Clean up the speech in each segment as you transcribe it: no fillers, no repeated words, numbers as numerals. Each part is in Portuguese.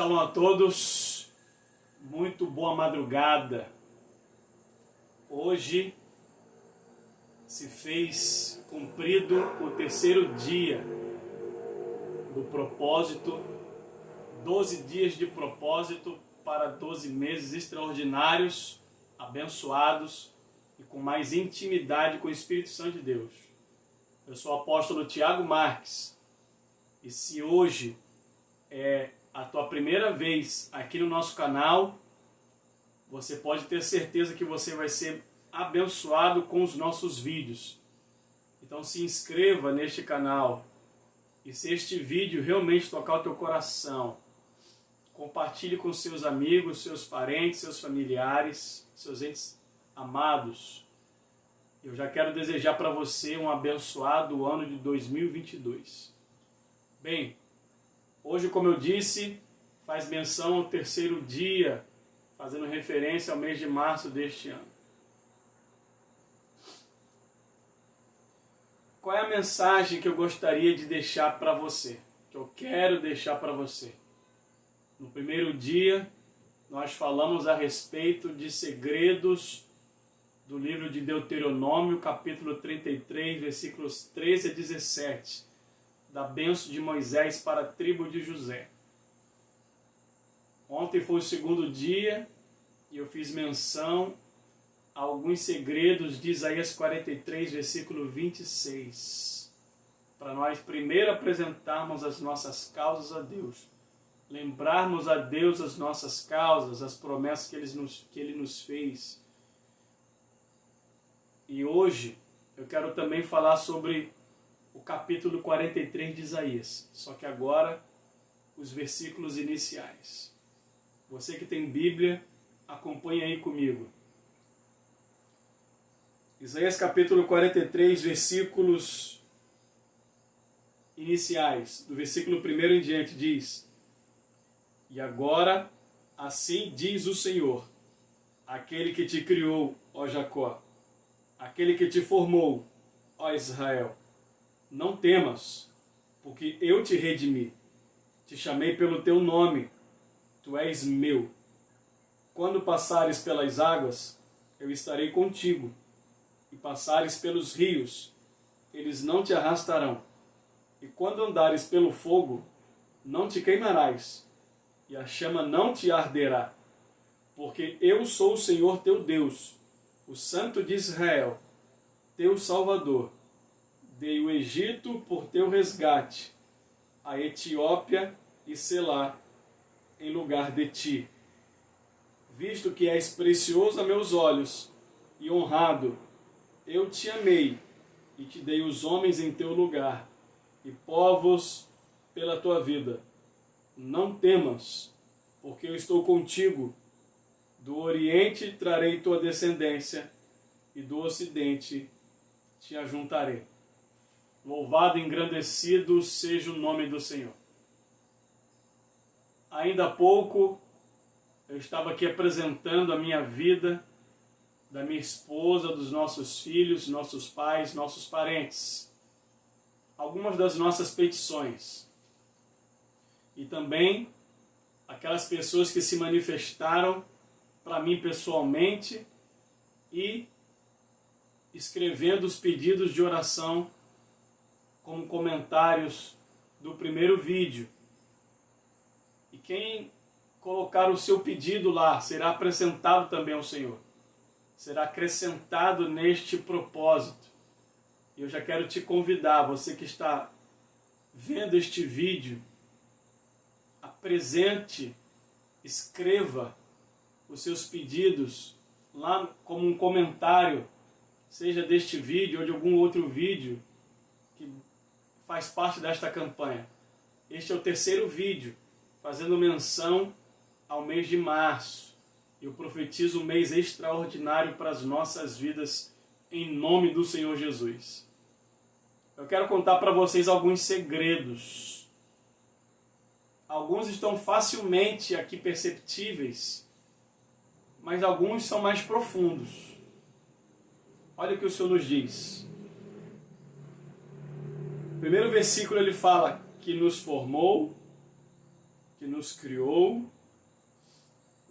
Shalom a todos, muito boa madrugada. Hoje se fez cumprido o terceiro dia do propósito, 12 dias de propósito para 12 meses extraordinários, abençoados e com mais intimidade com o Espírito Santo de Deus. Eu sou o apóstolo Tiago Marques e se hoje é a tua primeira vez aqui no nosso canal, você pode ter certeza que você vai ser abençoado com os nossos vídeos. Então se inscreva neste canal e se este vídeo realmente tocar o teu coração, compartilhe com seus amigos, seus parentes, seus familiares, seus entes amados. Eu já quero desejar para você um abençoado ano de 2022. Bem, hoje, como eu disse, faz menção ao terceiro dia, fazendo referência ao mês de março deste ano. Qual é a mensagem que eu gostaria de deixar para você? Que eu quero deixar para você? No primeiro dia, nós falamos a respeito de segredos do livro de Deuteronômio, capítulo 33, versículos 13 a 17. Da bênção de Moisés para a tribo de José. Ontem foi o segundo dia e eu fiz menção a alguns segredos de Isaías 43, versículo 26. Para nós primeiro apresentarmos as nossas causas a Deus. Lembrarmos a Deus as nossas causas, as promessas que Ele nos fez. E hoje eu quero também falar sobre o capítulo 43 de Isaías, só que agora os versículos iniciais. Você que tem Bíblia, acompanhe aí comigo. Isaías capítulo 43, versículos iniciais, do versículo 1 em diante, diz: E agora, assim diz o Senhor, aquele que te criou, ó Jacó, aquele que te formou, ó Israel. Não temas, porque eu te redimi, te chamei pelo teu nome, tu és meu. Quando passares pelas águas, eu estarei contigo, e passares pelos rios, eles não te arrastarão. E quando andares pelo fogo, não te queimarás, e a chama não te arderá, porque eu sou o Senhor teu Deus, o Santo de Israel, teu Salvador. Dei o Egito por teu resgate, a Etiópia e Selá em lugar de ti. Visto que és precioso a meus olhos e honrado, eu te amei e te dei os homens em teu lugar e povos pela tua vida. Não temas, porque eu estou contigo. Do Oriente trarei tua descendência e do Ocidente te ajuntarei. Louvado e engrandecido seja o nome do Senhor. Ainda há pouco eu estava aqui apresentando a minha vida, da minha esposa, dos nossos filhos, nossos pais, nossos parentes. Algumas das nossas petições. E também aquelas pessoas que se manifestaram para mim pessoalmente e escrevendo os pedidos de oração como comentários do primeiro vídeo. E quem colocar o seu pedido lá será apresentado também ao Senhor. Será acrescentado neste propósito. E eu já quero te convidar, você que está vendo este vídeo, apresente, escreva os seus pedidos lá como um comentário, seja deste vídeo ou de algum outro vídeo que faz parte desta campanha. Este é o terceiro vídeo, fazendo menção ao mês de março. Eu profetizo um mês extraordinário para as nossas vidas, em nome do Senhor Jesus. Eu quero contar para vocês alguns segredos. Alguns estão facilmente aqui perceptíveis, mas alguns são mais profundos. Olha o que o Senhor nos diz. O primeiro versículo ele fala que nos formou, que que nos criou,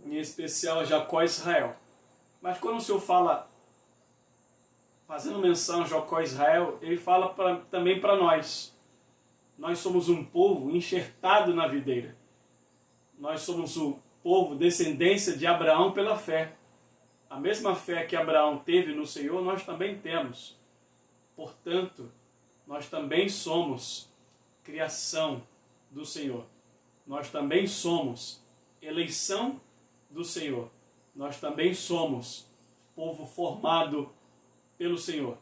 em especial a Jacó e Israel. Mas quando o Senhor fala, fazendo menção a Jacó e Israel, ele fala também para nós. Nós somos um povo enxertado na videira. Nós somos o povo descendência de Abraão pela fé. A mesma fé que Abraão teve no Senhor, nós também temos. Portanto, nós também somos criação do Senhor. Nós também somos eleição do Senhor. Nós também somos povo formado pelo Senhor.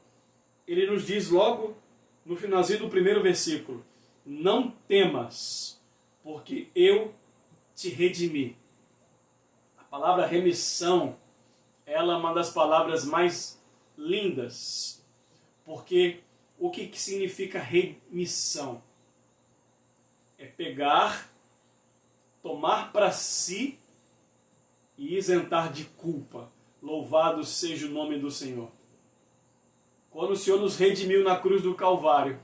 Ele nos diz logo no finalzinho do primeiro versículo: não temas, porque eu te redimi. A palavra remissão, ela é uma das palavras mais lindas, porque o que significa remissão? É pegar, tomar para si e isentar de culpa. Louvado seja o nome do Senhor. Quando o Senhor nos redimiu na cruz do Calvário,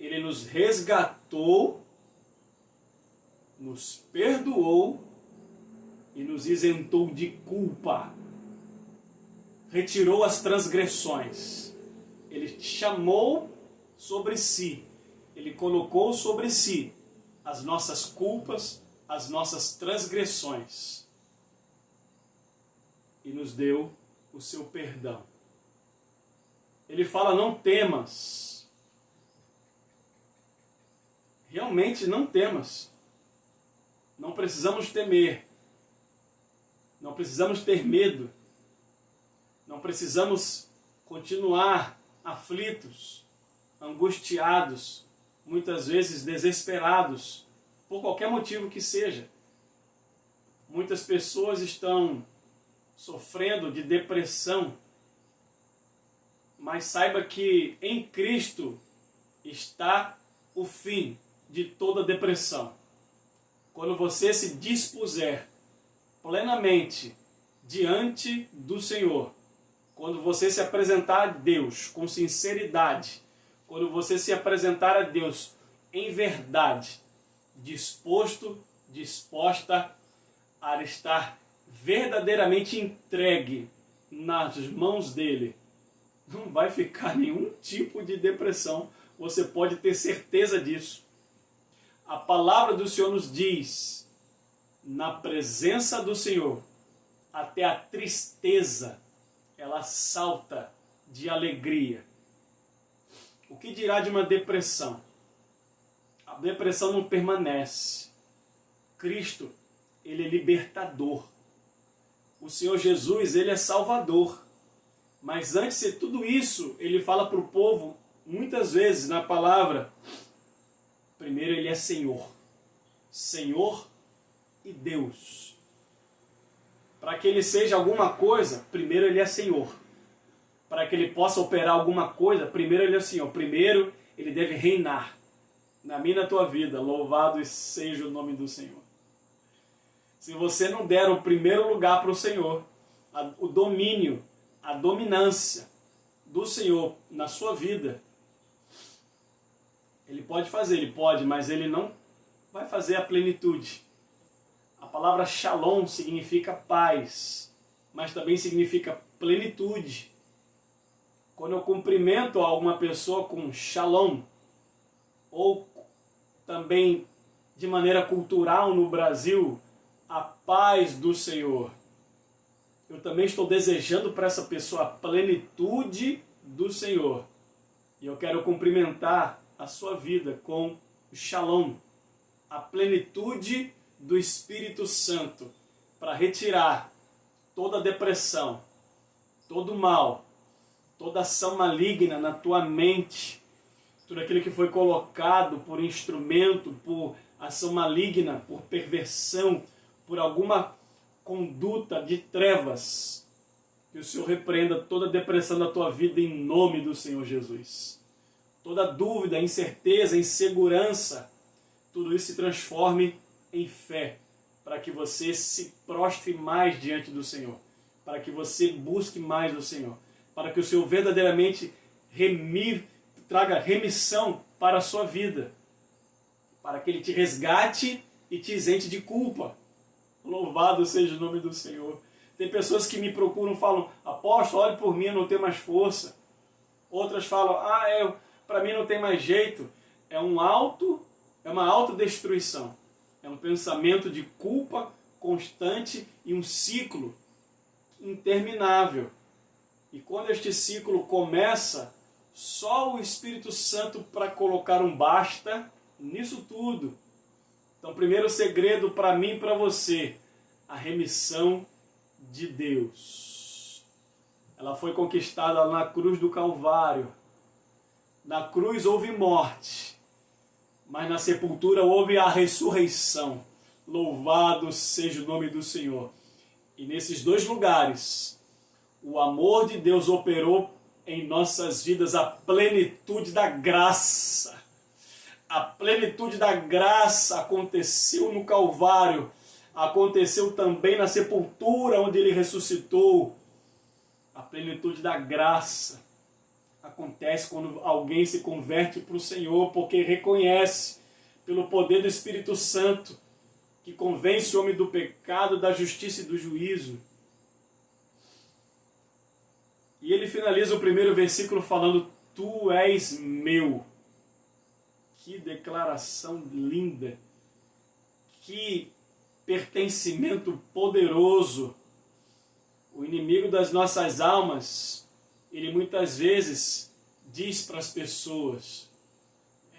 Ele nos resgatou, nos perdoou e nos isentou de culpa. Retirou as transgressões. Ele te chamou sobre si. Ele colocou sobre si as nossas culpas, as nossas transgressões. E nos deu o seu perdão. Ele fala: não temas. Realmente não temas. Não precisamos temer. Não precisamos ter medo. Não precisamos continuar aflitos, angustiados, muitas vezes desesperados, por qualquer motivo que seja. Muitas pessoas estão sofrendo de depressão, mas saiba que em Cristo está o fim de toda depressão. Quando você se dispuser plenamente diante do Senhor, quando você se apresentar a Deus com sinceridade, quando você se apresentar a Deus em verdade, disposto, disposta a estar verdadeiramente entregue nas mãos dele, não vai ficar nenhum tipo de depressão. Você pode ter certeza disso. A palavra do Senhor nos diz: na presença do Senhor, até a tristeza, ela salta de alegria. O que dirá de uma depressão? A depressão não permanece. Cristo, Ele é libertador. O Senhor Jesus, Ele é salvador. Mas antes de tudo isso, Ele fala para o povo, muitas vezes na palavra, primeiro Ele é Senhor. Senhor e Deus. Para que Ele seja alguma coisa, primeiro Ele é Senhor. Para que Ele possa operar alguma coisa, primeiro Ele é Senhor. Primeiro Ele deve reinar na minha e na tua vida. Louvado seja o nome do Senhor. Se você não der o primeiro lugar para o Senhor, o domínio, a dominância do Senhor na sua vida, Ele pode fazer, Ele pode, mas Ele não vai fazer a plenitude. A palavra shalom significa paz, mas também significa plenitude. Quando eu cumprimento alguma pessoa com shalom, ou também de maneira cultural no Brasil, a paz do Senhor, eu também estou desejando para essa pessoa a plenitude do Senhor. E eu quero cumprimentar a sua vida com o shalom, a plenitude do Espírito Santo, para retirar toda depressão, todo mal, toda ação maligna na tua mente, tudo aquilo que foi colocado por instrumento, por ação maligna, por perversão, por alguma conduta de trevas, que o Senhor repreenda toda depressão da tua vida em nome do Senhor Jesus. Toda dúvida, incerteza, insegurança, tudo isso se transforme em fé, para que você se prostre mais diante do Senhor, para que você busque mais o Senhor, para que o Senhor verdadeiramente traga remissão para a sua vida, para que Ele te resgate e te isente de culpa. Louvado seja o nome do Senhor. Tem pessoas que me procuram e falam, apóstolo, olhe por mim, eu não tenho mais força. Outras falam, para mim não tem mais jeito. É uma autodestruição. É um pensamento de culpa constante e um ciclo interminável. E quando este ciclo começa, só o Espírito Santo para colocar um basta nisso tudo. Então, primeiro segredo para mim e para você, a remissão de Deus. Ela foi conquistada na cruz do Calvário. Na cruz houve morte, mas na sepultura houve a ressurreição. Louvado seja o nome do Senhor. E nesses dois lugares, o amor de Deus operou em nossas vidas a plenitude da graça. A plenitude da graça aconteceu no Calvário, aconteceu também na sepultura onde ele ressuscitou. A plenitude da graça acontece quando alguém se converte para o Senhor, porque reconhece, pelo poder do Espírito Santo, que convence o homem do pecado, da justiça e do juízo. E ele finaliza o primeiro versículo falando, tu és meu. Que declaração linda, que pertencimento poderoso. O inimigo das nossas almas, ele muitas vezes diz para as pessoas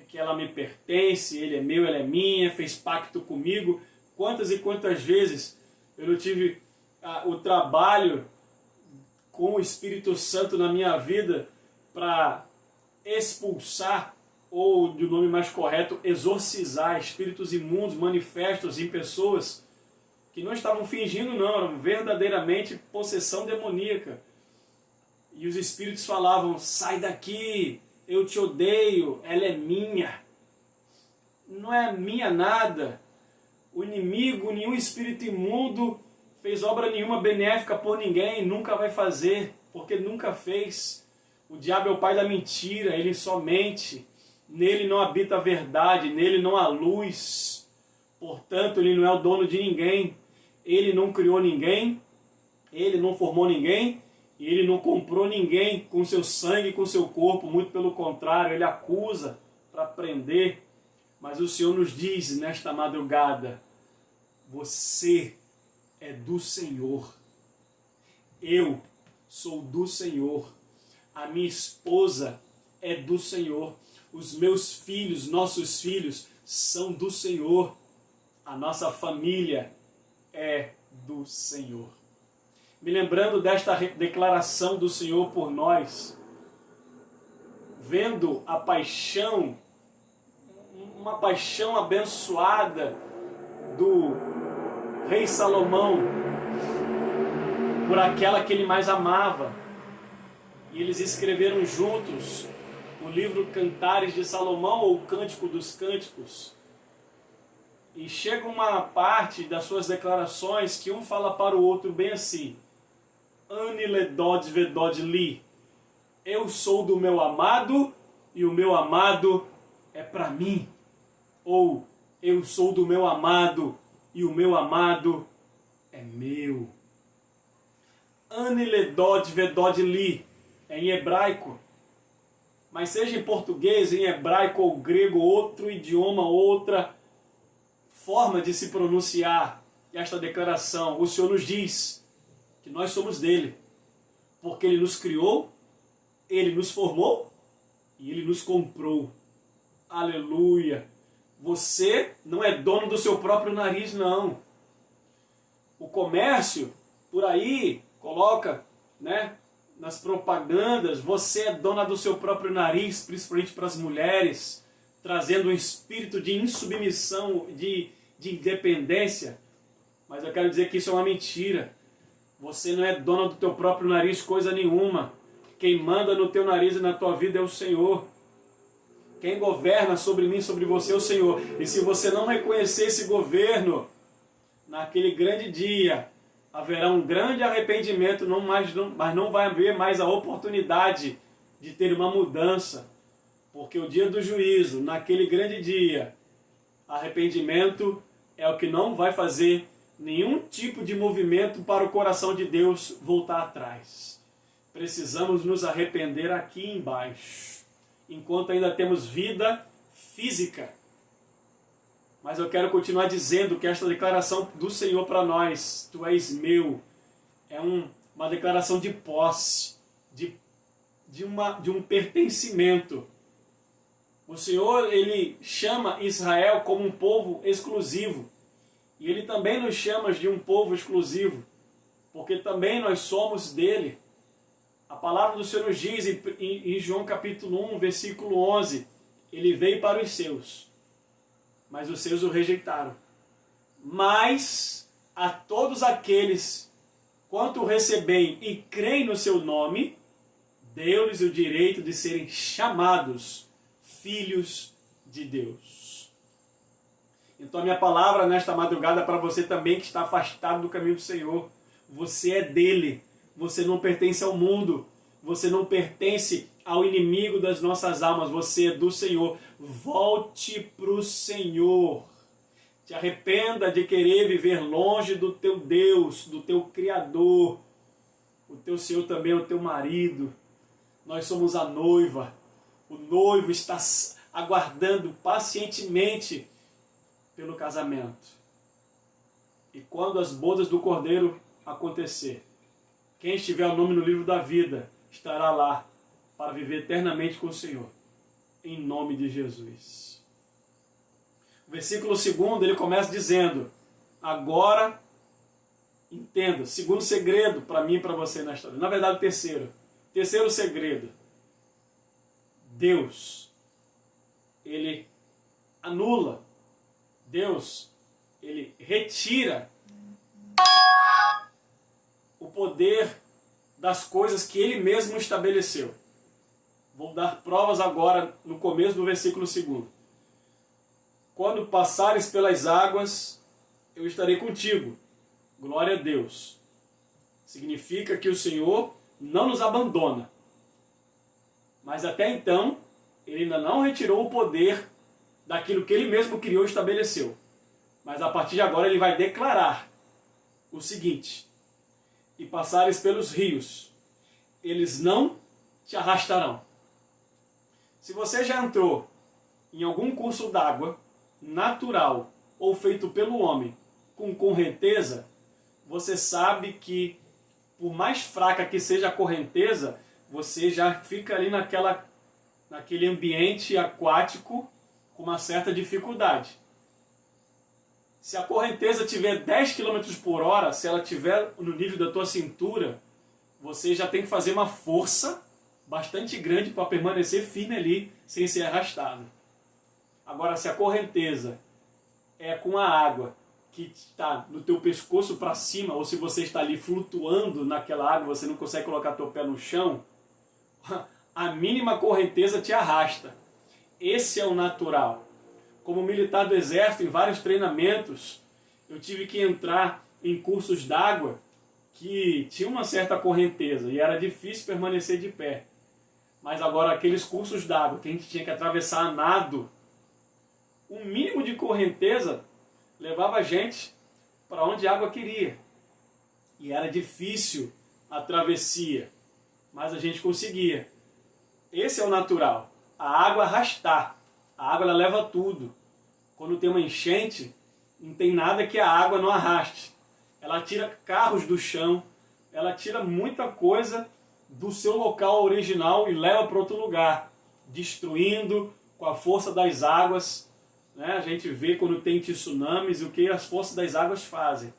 que ela me pertence, ele é meu, ela é minha, fez pacto comigo. Quantas e quantas vezes eu não tive o trabalho com o Espírito Santo na minha vida para expulsar, ou de um nome mais correto, exorcizar espíritos imundos manifestos em pessoas que não estavam fingindo, não, eram verdadeiramente possessão demoníaca. E os espíritos falavam, sai daqui, eu te odeio, ela é minha. Não é minha nada. O inimigo, nenhum espírito imundo fez obra nenhuma benéfica por ninguém, nunca vai fazer, porque nunca fez. O diabo é o pai da mentira, ele só mente. Nele não habita a verdade, nele não há luz. Portanto, ele não é o dono de ninguém. Ele não criou ninguém, ele não formou ninguém, e ele não comprou ninguém com seu sangue, com seu corpo. Muito pelo contrário, ele acusa para prender. Mas o Senhor nos diz nesta madrugada, você é do Senhor. Eu sou do Senhor. A minha esposa é do Senhor. Os meus filhos, nossos filhos, são do Senhor. A nossa família é do Senhor. Me lembrando desta declaração do Senhor por nós, vendo a paixão, uma paixão abençoada do rei Salomão por aquela que ele mais amava. E eles escreveram juntos o livro Cantares de Salomão, ou Cântico dos Cânticos. E chega uma parte das suas declarações que um fala para o outro bem assim, Ani ledod vedod li, eu sou do meu amado e o meu amado é para mim. Ou, eu sou do meu amado e o meu amado é meu. Ani ledod vedod li, é em hebraico. Mas seja em português, em hebraico ou grego, outro idioma, outra forma de se pronunciar esta declaração, o Senhor nos diz que nós somos dele, porque ele nos criou, ele nos formou e ele nos comprou. Aleluia! Você não é dono do seu próprio nariz, não. O comércio, por aí, coloca, nas propagandas, você é dona do seu próprio nariz, principalmente para as mulheres, trazendo um espírito de insubmissão, de independência. Mas eu quero dizer que isso é uma mentira. Você não é dona do teu próprio nariz coisa nenhuma. Quem manda no teu nariz e na tua vida é o Senhor. Quem governa sobre mim, sobre você é o Senhor. E se você não reconhecer esse governo, naquele grande dia, haverá um grande arrependimento, mas não vai haver mais a oportunidade de ter uma mudança. Porque o dia do juízo, naquele grande dia, arrependimento é o que não vai fazer nenhum tipo de movimento para o coração de Deus voltar atrás. Precisamos nos arrepender aqui embaixo, enquanto ainda temos vida física. Mas eu quero continuar dizendo que esta declaração do Senhor para nós, tu és meu, é uma declaração de posse, de um pertencimento. O Senhor, Ele chama Israel como um povo exclusivo. E Ele também nos chama de um povo exclusivo, porque também nós somos dele. A palavra do Senhor nos diz em João capítulo 1, versículo 11, Ele veio para os seus, mas os seus o rejeitaram. Mas a todos aqueles, quanto o recebem e creem no seu nome, deu-lhes o direito de serem chamados filhos de Deus. Então a minha palavra nesta madrugada é para você também que está afastado do caminho do Senhor. Você é dele, você não pertence ao mundo, você não pertence ao inimigo das nossas almas, você é do Senhor. Volte para o Senhor. Te arrependa de querer viver longe do teu Deus, do teu Criador. O teu Senhor também é o teu marido. Nós somos a noiva. O noivo está aguardando pacientemente pelo casamento. E quando as bodas do Cordeiro acontecer, quem estiver o nome no livro da vida estará lá para viver eternamente com o Senhor. Em nome de Jesus. O versículo 2, ele começa dizendo, agora, entenda, segundo segredo para mim e para você na história. Na verdade, terceiro segredo. Deus, Ele anula. Deus, Ele retira o poder das coisas que Ele mesmo estabeleceu. Vou dar provas agora no começo do versículo 2. Quando passares pelas águas, eu estarei contigo. Glória a Deus. Significa que o Senhor não nos abandona. Mas até então, Ele ainda não retirou o poder daquilo que Ele mesmo criou e estabeleceu. Mas a partir de agora Ele vai declarar o seguinte: e passares pelos rios, eles não te arrastarão. Se você já entrou em algum curso d'água, natural ou feito pelo homem, com correnteza, você sabe que, por mais fraca que seja a correnteza, você já fica ali naquele ambiente aquático com uma certa dificuldade. Se a correnteza tiver 10 km por hora, se ela tiver no nível da tua cintura, você já tem que fazer uma força bastante grande para permanecer firme ali, sem ser arrastado. Agora, se a correnteza é com a água que está no teu pescoço para cima, ou se você está ali flutuando naquela água, você não consegue colocar teu pé no chão, a mínima correnteza te arrasta. Esse é o natural. Como militar do exército, em vários treinamentos, eu tive que entrar em cursos d'água que tinha uma certa correnteza e era difícil permanecer de pé. Mas agora aqueles cursos d'água que a gente tinha que atravessar a nado, o mínimo de correnteza levava a gente para onde a água queria. E era difícil a travessia, mas a gente conseguia. Esse é o natural. A água arrastar. A água ela leva tudo. Quando tem uma enchente, não tem nada que a água não arraste. Ela tira carros do chão, ela tira muita coisa do seu local original e leva para outro lugar, destruindo com a força das águas. A gente vê quando tem tsunamis o que as forças das águas fazem.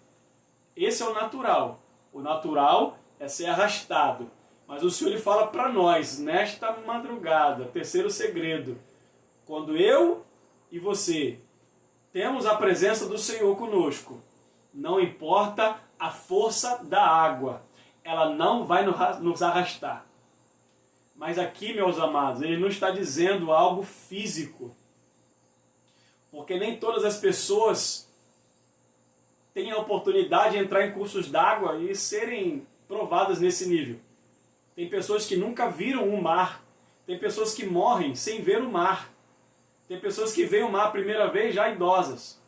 Esse é o natural. O natural é ser arrastado. Mas o Senhor ele fala para nós, nesta madrugada, terceiro segredo. Quando eu e você temos a presença do Senhor conosco, não importa a força da água, ela não vai nos arrastar. Mas aqui, meus amados, ele não está dizendo algo físico. Porque nem todas as pessoas têm a oportunidade de entrar em cursos d'água e serem provadas nesse nível. Tem pessoas que nunca viram o mar. Tem pessoas que morrem sem ver o mar. Tem pessoas que veem o mar a primeira vez já idosas.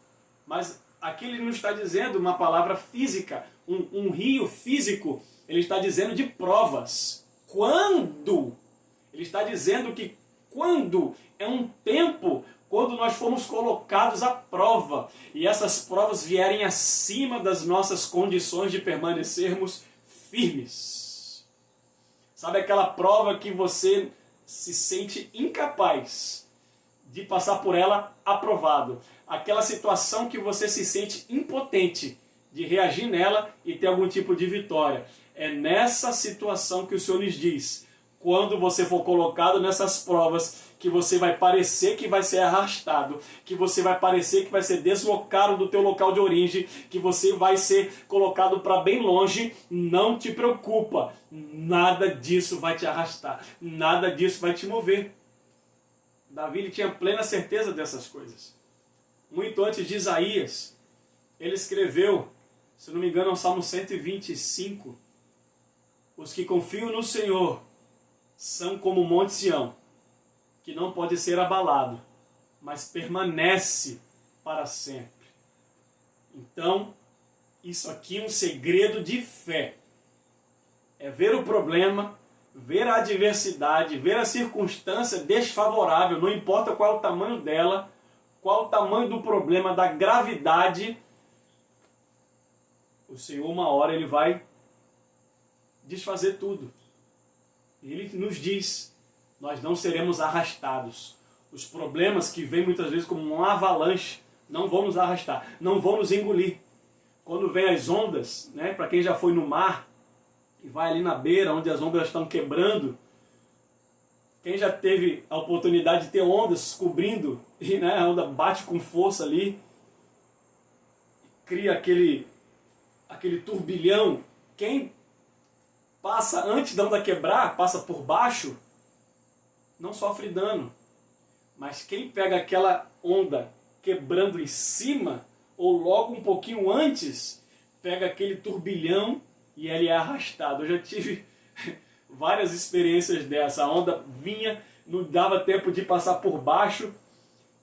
Mas aqui ele não está dizendo uma palavra física, um rio físico, ele está dizendo de provas. Quando? Ele está dizendo que quando é um tempo, quando nós fomos colocados à prova, e essas provas vierem acima das nossas condições de permanecermos firmes. Sabe aquela prova que você se sente incapaz de passar por ela aprovado? Aquela situação que você se sente impotente de reagir nela e ter algum tipo de vitória. É nessa situação que o Senhor nos diz: quando você for colocado nessas provas, que você vai parecer que vai ser arrastado, que você vai parecer que vai ser deslocado do teu local de origem, que você vai ser colocado para bem longe, não te preocupa, nada disso vai te arrastar, nada disso vai te mover. Davi ele tinha plena certeza dessas coisas. Muito antes de Isaías, ele escreveu, se não me engano, é o Salmo 125, os que confiam no Senhor são como o Monte Sião, que não pode ser abalado, mas permanece para sempre. Então, isso aqui é um segredo de fé. É ver o problema, ver a adversidade, ver a circunstância desfavorável, não importa qual é o tamanho dela, qual o tamanho do problema, da gravidade, o Senhor uma hora ele vai desfazer tudo. Ele nos diz: nós não seremos arrastados. Os problemas que vêm muitas vezes como uma avalanche não vão nos arrastar, não vão nos engolir. Quando vem as ondas, né, para quem já foi no mar e vai ali na beira onde as ondas estão quebrando, quem já teve a oportunidade de ter ondas cobrindo e, né, a onda bate com força ali, cria aquele turbilhão, quem passa antes da onda quebrar, passa por baixo, não sofre dano. Mas quem pega aquela onda quebrando em cima, ou logo um pouquinho antes, pega aquele turbilhão e ele é arrastado. Eu já tive várias experiências dessa. A onda vinha, não dava tempo de passar por baixo,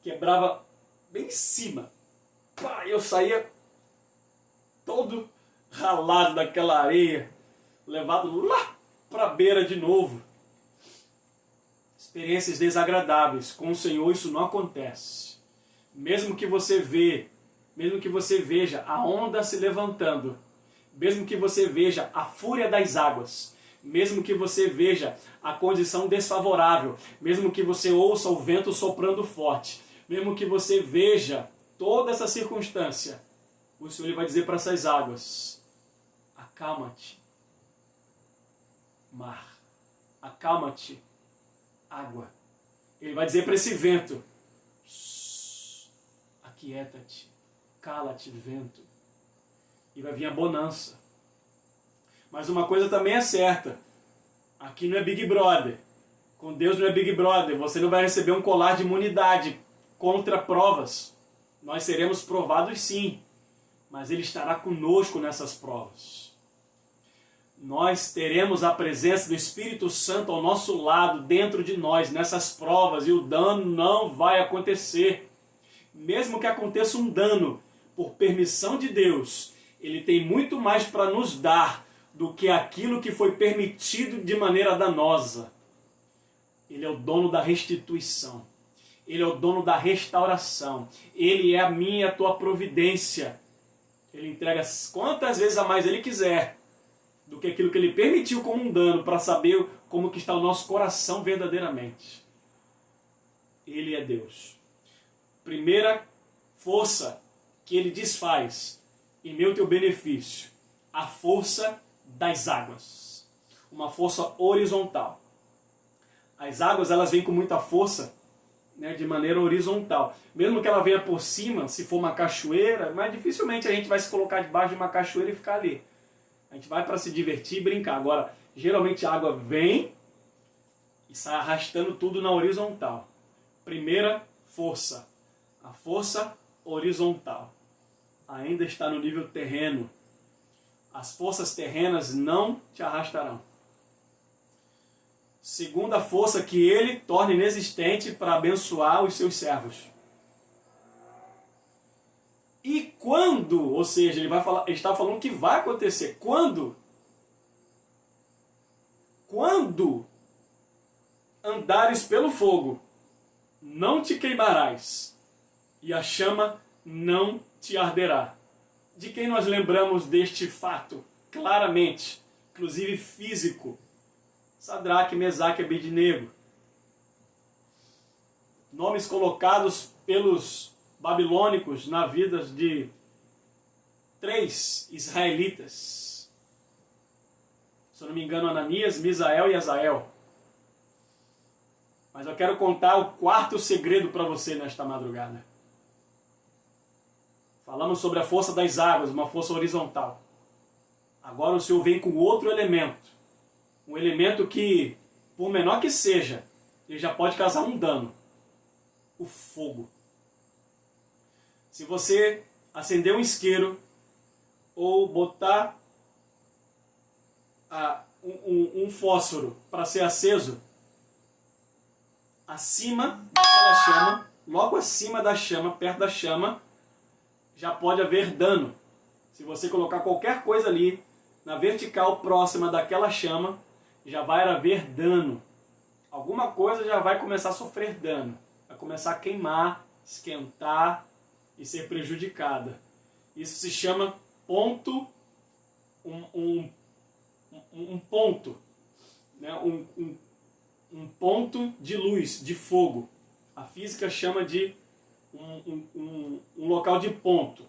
quebrava bem em cima. Pá, eu saía todo ralado daquela areia, levado lá para a beira de novo. Experiências desagradáveis. Com o Senhor isso não acontece. Mesmo que você veja a onda se levantando, mesmo que você veja a fúria das águas, mesmo que você veja a condição desfavorável, mesmo que você ouça o vento soprando forte, mesmo que você veja toda essa circunstância, o Senhor ele vai dizer para essas águas: acalma-te, mar, acalma-te, água. Ele vai dizer para esse vento: aquieta-te, cala-te, vento. E vai vir a bonança. Mas uma coisa também é certa: aqui não é Big Brother. Com Deus não é Big Brother. Você não vai receber um colar de imunidade contra provas. Nós seremos provados sim, mas Ele estará conosco nessas provas. Nós teremos a presença do Espírito Santo ao nosso lado, dentro de nós, nessas provas, e o dano não vai acontecer. Mesmo que aconteça um dano por permissão de Deus, Ele tem muito mais para nos dar do que aquilo que foi permitido de maneira danosa. Ele é o dono da restituição. Ele é o dono da restauração. Ele é a minha e a tua providência. Ele entrega quantas vezes a mais Ele quiser do que aquilo que Ele permitiu como um dano, para saber como que está o nosso coração verdadeiramente. Ele é Deus. Primeira força que Ele desfaz em meu e teu benefício: a força das águas. Uma força horizontal. As águas elas vêm com muita força, né, de maneira horizontal. Mesmo que ela venha por cima, se for uma cachoeira, mas dificilmente a gente vai se colocar debaixo de uma cachoeira e ficar ali. A gente vai para se divertir e brincar. Agora, geralmente a água vem e sai arrastando tudo na horizontal. Primeira força, a força horizontal. Ainda está no nível terreno. As forças terrenas não te arrastarão. Segunda força que Ele torna inexistente para abençoar os seus servos: E quando, ou seja, ele está falando que vai acontecer. Quando andares pelo fogo, não te queimarás, e a chama não te arderá. De quem nós lembramos deste fato? Claramente, inclusive físico. Sadraque, Mesaque e Abednego. Nomes colocados pelos babilônicos na vida de 3 israelitas. Se eu não me engano, Ananias, Misael e Azael. Mas eu quero contar o 4º segredo para você nesta madrugada. Falamos sobre a força das águas, uma força horizontal. Agora o Senhor vem com outro elemento. Um elemento que, por menor que seja, ele já pode causar um dano. O fogo. Se você acender um isqueiro ou botar um fósforo para ser aceso, acima daquela chama, logo acima da chama, perto da chama, já pode haver dano. Se você colocar qualquer coisa ali, na vertical próxima daquela chama, já vai haver dano. Alguma coisa já vai começar a sofrer dano. Vai começar a queimar, esquentar e ser prejudicada. Isso se chama ponto, um ponto, né? Um ponto de luz, de fogo. A física chama de um local de ponto.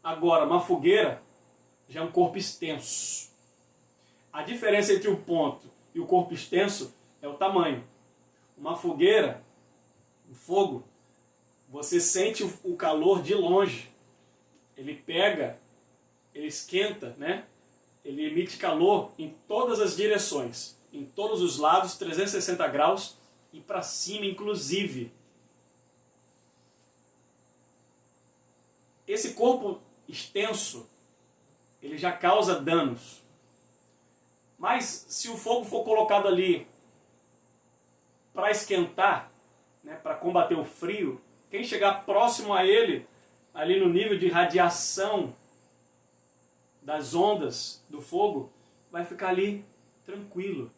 Agora, uma fogueira já é um corpo extenso. A diferença entre o ponto e o corpo extenso é o tamanho. Uma fogueira, um fogo, você sente o calor de longe. Ele pega, ele esquenta, né? Ele emite calor em todas as direções, em todos os lados, 360 graus e para cima inclusive. Esse corpo extenso, ele já causa danos. Mas se o fogo for colocado ali para esquentar, né, para combater o frio, quem chegar próximo a ele, ali no nível de radiação das ondas do fogo, vai ficar ali tranquilo.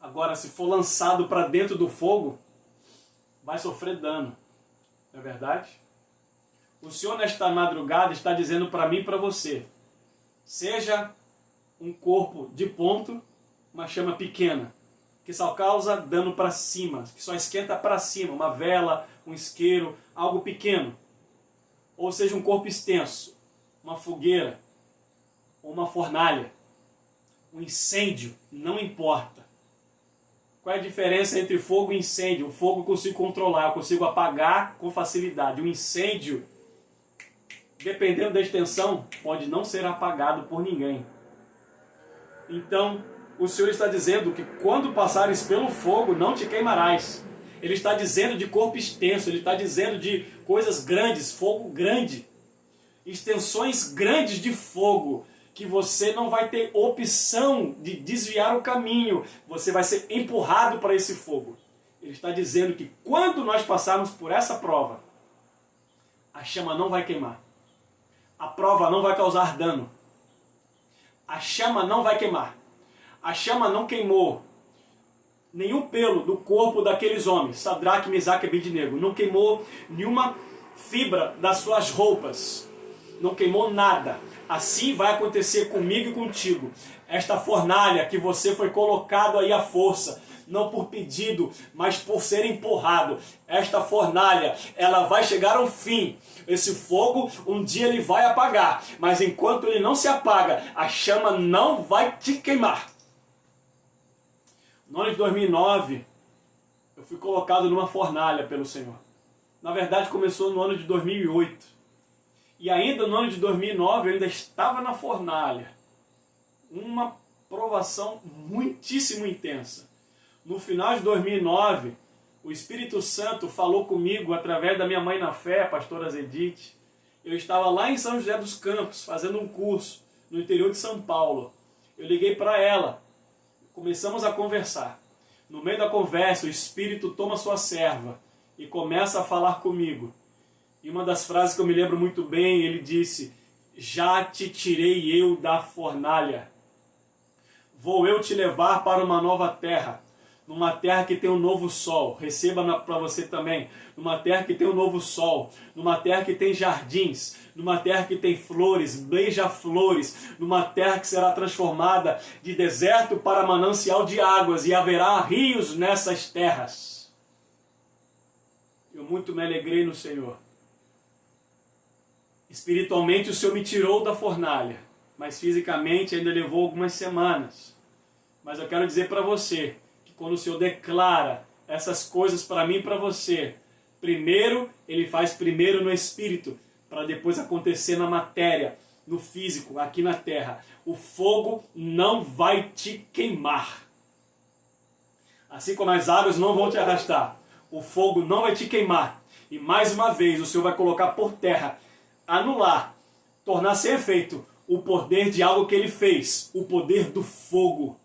Agora, se for lançado para dentro do fogo, vai sofrer dano. Não é verdade? O Senhor, nesta madrugada, está dizendo para mim e para você: seja um corpo de ponto, uma chama pequena, que só causa dano para cima, que só esquenta para cima, uma vela, um isqueiro, algo pequeno. Ou seja, um corpo extenso, uma fogueira, ou uma fornalha, um incêndio, não importa. Qual é a diferença entre fogo e incêndio? O fogo eu consigo controlar, eu consigo apagar com facilidade. O incêndio, dependendo da extensão, pode não ser apagado por ninguém. Então, o Senhor está dizendo que quando passares pelo fogo, não te queimarás. Ele está dizendo de corpo extenso, ele está dizendo de coisas grandes, fogo grande, extensões grandes de fogo, que você não vai ter opção de desviar o caminho, você vai ser empurrado para esse fogo. Ele está dizendo que quando nós passarmos por essa prova, a chama não vai queimar, a prova não vai causar dano, a chama não vai queimar, a chama não queimou nenhum pelo do corpo daqueles homens, Sadraque, Mesaque e Abednego, não queimou nenhuma fibra das suas roupas, não queimou nada. Assim vai acontecer comigo e contigo. Esta fornalha que você foi colocado aí à força, não por pedido, mas por ser empurrado. Esta fornalha, ela vai chegar ao fim. Esse fogo, um dia ele vai apagar, mas enquanto ele não se apaga, a chama não vai te queimar. No ano de 2009, eu fui colocado numa fornalha pelo Senhor. Na verdade, começou no ano de 2008. E ainda no ano de 2009, eu ainda estava na fornalha. Uma provação muitíssimo intensa. No final de 2009, o Espírito Santo falou comigo através da minha mãe na fé, a pastora Zedite. Eu estava lá em São José dos Campos, fazendo um curso no interior de São Paulo. Eu liguei para ela. Começamos a conversar. No meio da conversa, o Espírito toma sua serva e começa a falar comigo. E uma das frases que eu me lembro muito bem, ele disse: já te tirei eu da fornalha. Vou eu te levar para uma nova terra. Numa terra que tem um novo sol. Receba para você também. Numa terra que tem um novo sol. Numa terra que tem jardins. Numa terra que tem flores, beija-flores. Numa terra que será transformada de deserto para manancial de águas. E haverá rios nessas terras. Eu muito me alegrei no Senhor. Espiritualmente o Senhor me tirou da fornalha, mas fisicamente ainda levou algumas semanas. Mas eu quero dizer para você, que quando o Senhor declara essas coisas para mim e para você, primeiro Ele faz primeiro no Espírito, para depois acontecer na matéria, no físico, aqui na terra. O fogo não vai te queimar. Assim como as águas não vão te arrastar, o fogo não vai te queimar. E mais uma vez o Senhor vai colocar por terra, anular, tornar sem efeito o poder de algo que ele fez, o poder do fogo.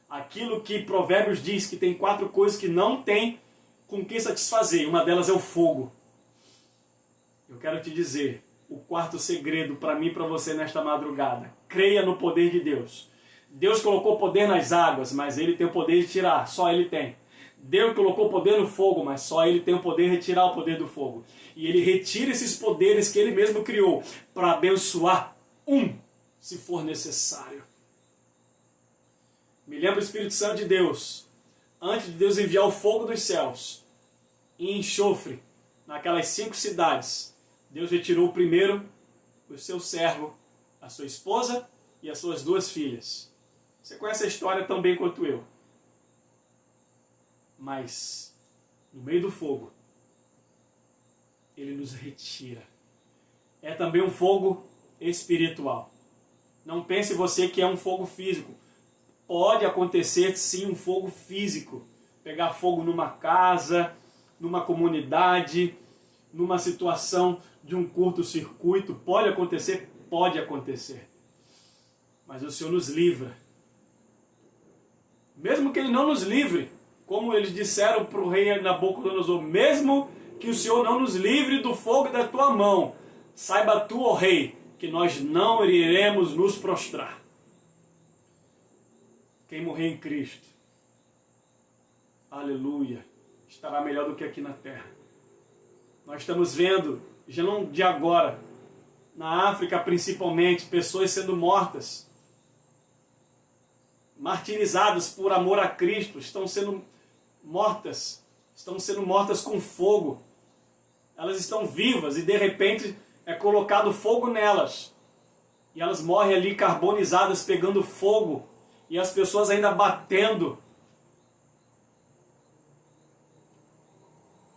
Aquilo que Provérbios diz que tem 4 coisas que não tem com que satisfazer, uma delas é o fogo. Eu quero te dizer, o 4º segredo para mim e para você nesta madrugada: creia no poder de Deus. Deus colocou poder nas águas, mas Ele tem o poder de tirar, só Ele tem. Deus colocou poder no fogo, mas só Ele tem o poder de retirar o poder do fogo. E Ele retira esses poderes que Ele mesmo criou para abençoar se for necessário. Me lembra o Espírito Santo de Deus. Antes de Deus enviar o fogo dos céus e enxofre naquelas 5 cidades, Deus retirou primeiro o seu servo, a sua esposa e as suas 2 filhas. Você conhece a história tão bem quanto eu. Mas, no meio do fogo, Ele nos retira. É também um fogo espiritual. Não pense você que é um fogo físico. Pode acontecer sim um fogo físico. Pegar fogo numa casa, numa comunidade, numa situação de um curto-circuito. Pode acontecer? Pode acontecer. Mas o Senhor nos livra. Mesmo que Ele não nos livre, como eles disseram para o rei Nabucodonosor, mesmo que o Senhor não nos livre do fogo da tua mão, saiba tu, ó rei, que nós não iremos nos prostrar. Quem morrer em Cristo, aleluia, estará melhor do que aqui na terra. Nós estamos vendo, já não de agora, na África principalmente, pessoas sendo mortas, martirizadas por amor a Cristo, estão sendo mortas com fogo. Elas estão vivas e de repente é colocado fogo nelas. E elas morrem ali carbonizadas, pegando fogo. E as pessoas ainda batendo.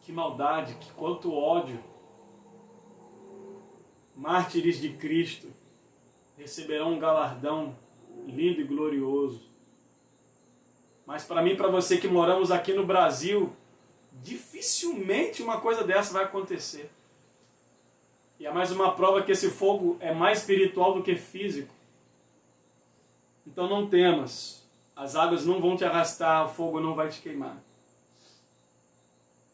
Que maldade, que quanto ódio. Mártires de Cristo receberão um galardão lindo e glorioso. Mas para mim e para você que moramos aqui no Brasil, dificilmente uma coisa dessa vai acontecer. E é mais uma prova que esse fogo é mais espiritual do que físico. Então não temas, as águas não vão te arrastar, o fogo não vai te queimar.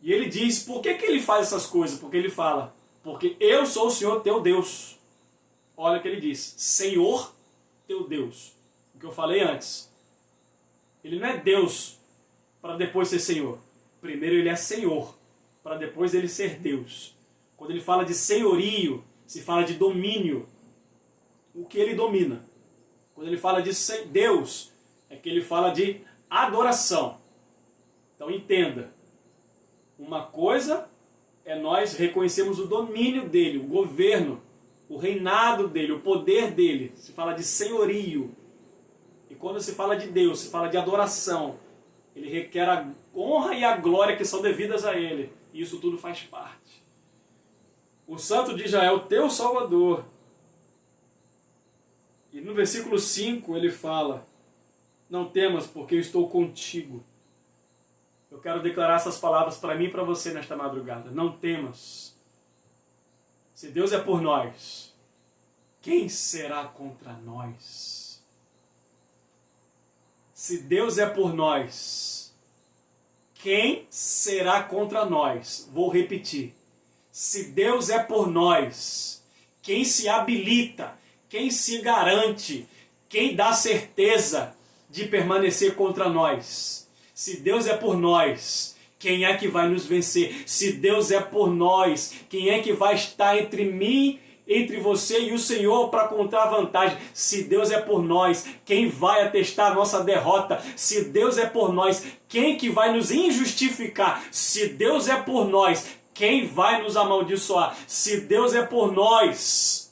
E ele diz, por que ele faz essas coisas? Porque ele fala, porque eu sou o Senhor teu Deus. Olha o que ele diz, Senhor teu Deus. O que eu falei antes. Ele não é Deus para depois ser Senhor. Primeiro ele é Senhor, para depois ele ser Deus. Quando ele fala de senhorio, se fala de domínio. O que ele domina. Quando ele fala de Deus, é que ele fala de adoração. Então entenda. Uma coisa é nós reconhecermos o domínio dele, o governo, o reinado dele, o poder dele. Se fala de senhorio. E quando se fala de Deus, se fala de adoração. Ele requer a honra e a glória que são devidas a ele. E isso tudo faz parte. O Santo de Israel, teu Salvador. E no versículo 5 ele fala, não temas porque eu estou contigo. Eu quero declarar essas palavras para mim e para você nesta madrugada. Não temas. Se Deus é por nós, quem será contra nós? Se Deus é por nós, quem será contra nós? Vou repetir. Se Deus é por nós, quem se habilita, quem se garante, quem dá certeza de permanecer contra nós? Se Deus é por nós, quem é que vai nos vencer? Se Deus é por nós, quem é que vai estar entre mim, entre você e o Senhor para contar vantagem? Se Deus é por nós, quem vai atestar a nossa derrota? Se Deus é por nós, quem que vai nos injustificar? Se Deus é por nós, quem vai nos amaldiçoar? Se Deus é por nós,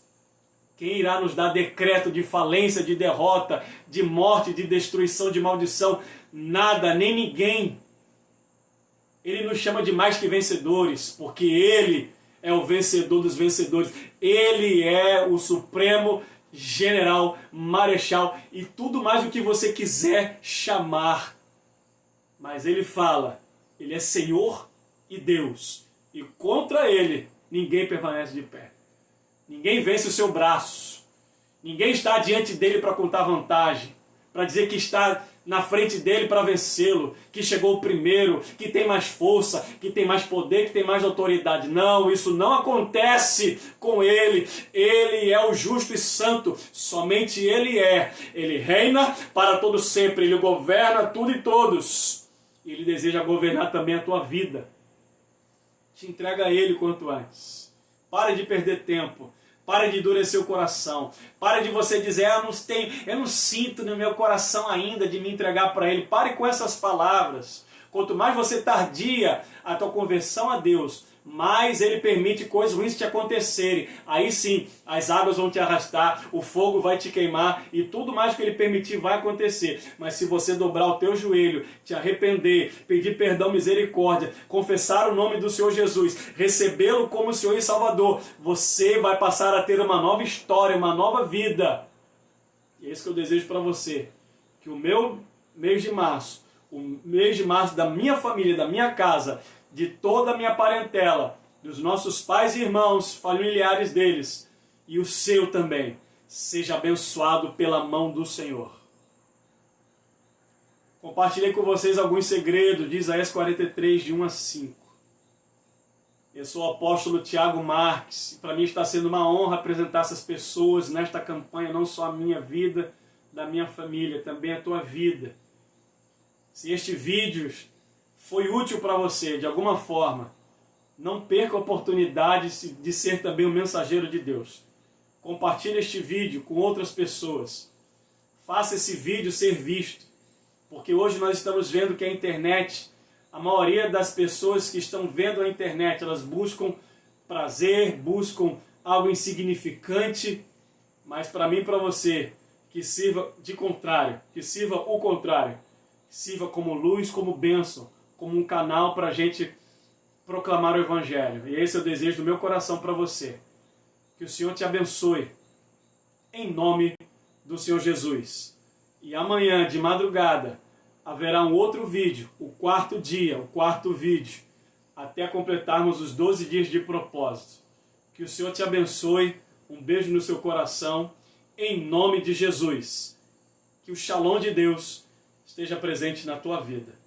quem irá nos dar decreto de falência, de derrota, de morte, de destruição, de maldição? Nada, nem ninguém. Ele nos chama de mais que vencedores, porque Ele é o vencedor dos vencedores. Ele é o supremo general, marechal e tudo mais o que você quiser chamar. Mas Ele fala, Ele é Senhor e Deus. E contra Ele, ninguém permanece de pé. Ninguém vence o seu braço. Ninguém está diante dele para contar vantagem, para dizer que está na frente dele para vencê-lo, que chegou primeiro, que tem mais força, que tem mais poder, que tem mais autoridade. Não, isso não acontece com ele. Ele é o justo e santo, somente ele é. Ele reina para todo sempre, ele governa tudo e todos. E ele deseja governar também a tua vida. Te entrega a ele quanto antes. Pare de perder tempo. Pare de endurecer o coração. Pare de você dizer, eu não sinto no meu coração ainda de me entregar para Ele. Pare com essas palavras. Quanto mais você tardia a tua conversão a Deus, mais Ele permite coisas ruins te acontecerem. Aí sim, as águas vão te arrastar, o fogo vai te queimar e tudo mais que Ele permitir vai acontecer. Mas se você dobrar o teu joelho, te arrepender, pedir perdão, misericórdia, confessar o nome do Senhor Jesus, recebê-lo como Senhor e Salvador, você vai passar a ter uma nova história, uma nova vida. E é isso que eu desejo para você. Que o meu mês de março, o mês de março da minha família, da minha casa, de toda a minha parentela, dos nossos pais e irmãos, familiares deles, e o seu também, seja abençoado pela mão do Senhor. Compartilhei com vocês alguns segredos de Isaías 43, de 1 a 5. Eu sou o apóstolo Tiago Marques, e para mim está sendo uma honra apresentar essas pessoas nesta campanha, não só a minha vida, da minha família, também a tua vida. Se este vídeo foi útil para você de alguma forma, não perca a oportunidade de ser também um mensageiro de Deus. Compartilhe este vídeo com outras pessoas. Faça esse vídeo ser visto, porque hoje nós estamos vendo que a internet, a maioria das pessoas que estão vendo a internet, elas buscam prazer, buscam algo insignificante, mas para mim e para você, que sirva de contrário, que sirva o contrário, que sirva como luz, como bênção, como um canal para a gente proclamar o Evangelho. E esse é o desejo do meu coração para você. Que o Senhor te abençoe, em nome do Senhor Jesus. E amanhã, de madrugada, haverá um outro vídeo, o quarto dia, o quarto vídeo, até completarmos os 12 dias de propósito. Que o Senhor te abençoe, um beijo no seu coração, em nome de Jesus. Que o Shalom de Deus esteja presente na tua vida.